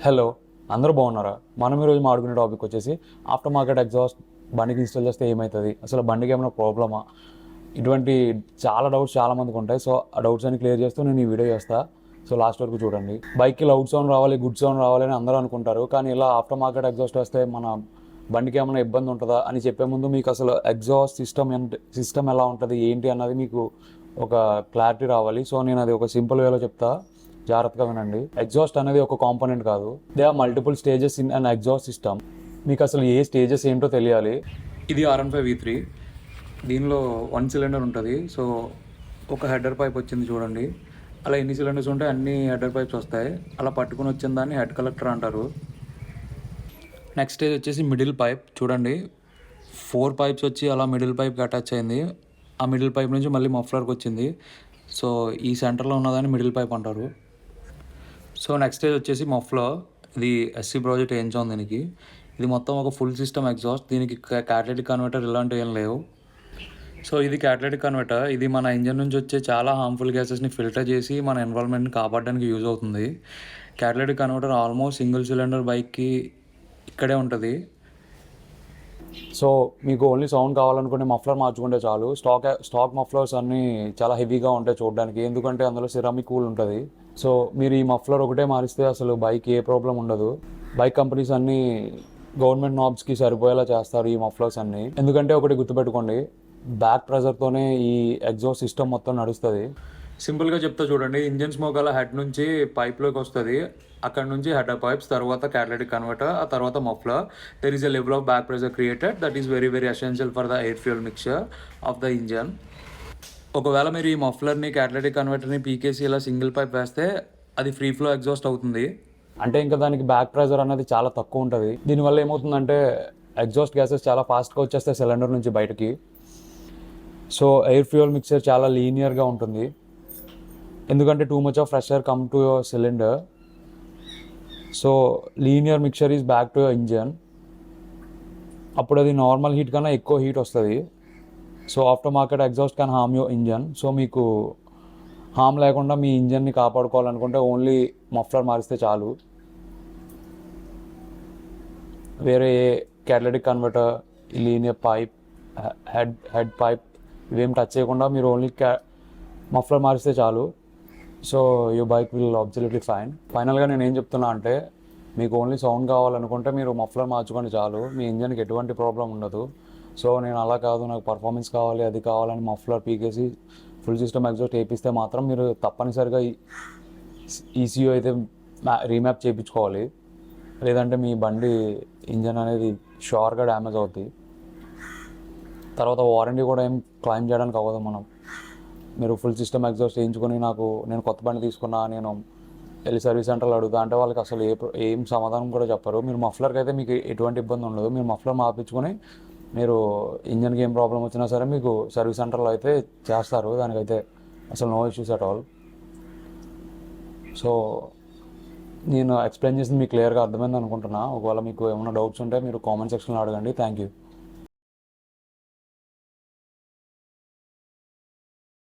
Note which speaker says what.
Speaker 1: Hello, అందరూ బాగున్నారా? మనం ఈరోజు మాట్లాడుకునే టాపిక్ వచ్చేసి ఆఫ్టర్ మార్కెట్ ఎగ్జాస్ట్ బండికి ఇన్స్టాల్ చేస్తే ఏమవుతుంది, అసలు బండికి ఏమైనా ప్రాబ్లమా, ఇటువంటి చాలా డౌట్స్ చాలా మందికి ఉంటాయి. సో ఆ డౌట్స్ అన్ని క్లియర్ చేస్తూ నేను ఈ వీడియో చేస్తా. సో లాస్ట్ వరకు చూడండి. బైక్కి లౌడ్ సౌండ్ రావాలి, గుడ్ సౌండ్ రావాలి అని అందరూ అనుకుంటారు, కానీ ఇలా ఆఫ్టర్ మార్కెట్ ఎగ్జాస్ట్ వస్తే మన బండికి ఏమైనా ఇబ్బంది ఉంటుందా అని చెప్పే ముందు మీకు అసలు ఎగ్జాస్ట్ సిస్టమ్ ఎలా ఉంటుంది ఏంటి అన్నది మీకు ఒక క్లారిటీ రావాలి. సో నేను అది ఒక సింపుల్ వేలో చెప్తా, జాగ్రత్తగా వినండి. ఎగ్జాస్ట్ అనేది ఒక కాంపోనెంట్ కాదు, they are multiple stages in an exhaust system. మీకు అసలు ఏ స్టేజెస్ ఏంటో తెలియాలి. ఇది R15V3, దీనిలో 1 సిలిండర్ ఉంటుంది. సో ఒక హెడర్ పైప్ వచ్చింది చూడండి. అలా ఎన్ని సిలిండర్స్ ఉంటే అన్ని హెడర్ పైప్స్ వస్తాయి. అలా పట్టుకుని వచ్చిన దాన్ని హెడ్ కలెక్టర్ అంటారు. నెక్స్ట్ స్టేజ్ వచ్చేసి మిడిల్ పైప్. చూడండి, 4 పైప్స్ వచ్చి అలా మిడిల్ పైప్కి అటాచ్ అయింది. ఆ మిడిల్ పైప్ నుంచి మళ్ళీ మఫ్లర్కి వచ్చింది. సో ఈ సెంటర్లో ఉన్నదాన్ని మిడిల్ పైప్ అంటారు. సో నెక్స్ట్ స్టేజ్ వచ్చేసి మఫ్లర్. ఇది SC ప్రాజెక్ట్ వేయించాం దీనికి. ఇది మొత్తం ఒక ఫుల్ సిస్టమ్ ఎగ్జాస్ట్. దీనికి క్యాటలిటిక్ కన్వర్టర్ ఇలాంటివి ఏం లేవు. సో ఇది క్యాటలిటిక్ కన్వర్టర్. ఇది మన ఇంజన్ నుంచి వచ్చే చాలా హార్మ్ఫుల్ గ్యాసెస్ని ఫిల్టర్ చేసి మన ఎన్విరాన్మెంట్ని కాపాడడానికి యూజ్ అవుతుంది. Catalytic converter almost single cylinder బైక్కి ఇక్కడే ఉంటుంది. సో మీకు ఓన్లీ సౌండ్ కావాలనుకుంటే మఫ్లర్ మార్చుకుంటే చాలు. స్టాక్ మఫ్లర్స్ అన్నీ చాలా హెవీగా ఉంటాయి చూడడానికి, ఎందుకంటే అందులో సిరామిక్ కూల్ ఉంటుంది. సో మీరు ఈ మఫ్లర్ ఒకటే మారిస్తే అసలు బైక్ ఏ ప్రాబ్లం ఉండదు. బైక్ కంపెనీస్ అన్నీ గవర్నమెంట్ నాబ్స్కి సరిపోయేలా చేస్తారు ఈ మఫ్లర్స్ అన్నీ. ఎందుకంటే ఒకటి గుర్తుపెట్టుకోండి, బ్యాక్ ప్రెజర్తోనే ఈ ఎగ్జాస్ట్ సిస్టమ్ మొత్తం నడుస్తుంది. సింపుల్గా చెప్తా చూడండి, ఇంజన్ స్మోక్ అలా హెడ్ నుంచి పైప్లోకి వస్తుంది. అక్కడ నుంచి హెడర్ పైప్స్, తర్వాత క్యాటలిటిక్ కన్వర్టర్, ఆ తర్వాత muffler. There is a level of back pressure created that is very very essential for the air fuel mixture of the engine. ఒకవేళ మీరు ఈ మఫ్లర్ని క్యాటలిటిక్ కన్వర్టర్ని పీకేసి ఇలా సింగిల్ పైప్ వేస్తే అది ఫ్రీ ఫ్లో ఎగ్జాస్ట్ అవుతుంది. అంటే ఇంకా దానికి బ్యాక్ ప్రెజర్ అనేది చాలా తక్కువ ఉంటుంది. దీనివల్ల ఏమవుతుందంటే ఎగ్జాస్ట్ గ్యాసెస్ చాలా ఫాస్ట్గా వచ్చేస్తాయి సిలిండర్ నుంచి బయటకి. సో ఎయిర్ ఫ్యూయల్ మిక్చర్ చాలా లీనియర్గా ఉంటుంది, ఎందుకంటే too much of pressure come to your cylinder. So linear mixture is back to your engine. అప్పుడు అది నార్మల్ హీట్ కన్నా ఎక్కువ హీట్ వస్తుంది. So aftermarket exhaust can harm your engine. So మీకు హార్మ్ లేకుండా మీ ఇంజన్ని కాపాడుకోవాలనుకుంటే ఓన్లీ మఫ్లర్ మారిస్తే చాలు. వేరే ఏ catalytic converter, linear pipe, head pipe ఇవేం టచ్ చేయకుండా మీరు ఓన్లీ మఫ్లర్ మారిస్తే చాలు. So your bike will absolutely fine. ఫైనల్గా నేను ఏం చెప్తున్నా అంటే, మీకు ఓన్లీ సౌండ్ కావాలనుకుంటే మీరు మఫ్లర్ మార్చుకొని చాలు, మీ ఇంజన్కి ఎటువంటి ప్రాబ్లం ఉండదు. సో నేను అలా కాదు, నాకు పర్ఫార్మెన్స్ కావాలి అది కావాలని మఫ్లర్ పీకేసి ఫుల్ సిస్టమ్ ఎగ్జాస్ట్ వేపిస్తే మాత్రం మీరు తప్పనిసరిగా ECU అయితే రీమ్యాప్ చేయించుకోవాలి, లేదంటే మీ బండి ఇంజన్ అనేది షూర్గా డ్యామేజ్ అవుతుంది. తర్వాత వారంటీ కూడా ఏం క్లైమ్ చేయడానికి అవ్వదు. మీరు ఫుల్ సిస్టమ్ ఎగ్జాస్ట్ వేయించుకొని నేను కొత్త బండి తీసుకున్నా, నేను వెళ్ళి సర్వీస్ సెంటర్లో అడుగుతా అంటే వాళ్ళకి అసలు ఏం సమాధానం కూడా చెప్పరు. మీరు మఫ్లర్కి అయితే మీకు ఎటువంటి ఇబ్బంది ఉండదు. మీరు మఫ్లర్ మార్పించుకొని మీరు ఇంజన్కి ఏం ప్రాబ్లం వచ్చినా సరే మీకు సర్వీస్ సెంటర్లో అయితే చేస్తారు, దానికైతే అసలు no issues at all. So నేను ఎక్స్ప్లెయిన్ చేసింది మీకు క్లియర్గా అర్థమైంది అనుకుంటున్నా. ఒకవేళ మీకు ఏమైనా డౌట్స్ ఉంటే మీరు కామెంట్ సెక్షన్లో అడగండి. Thank you.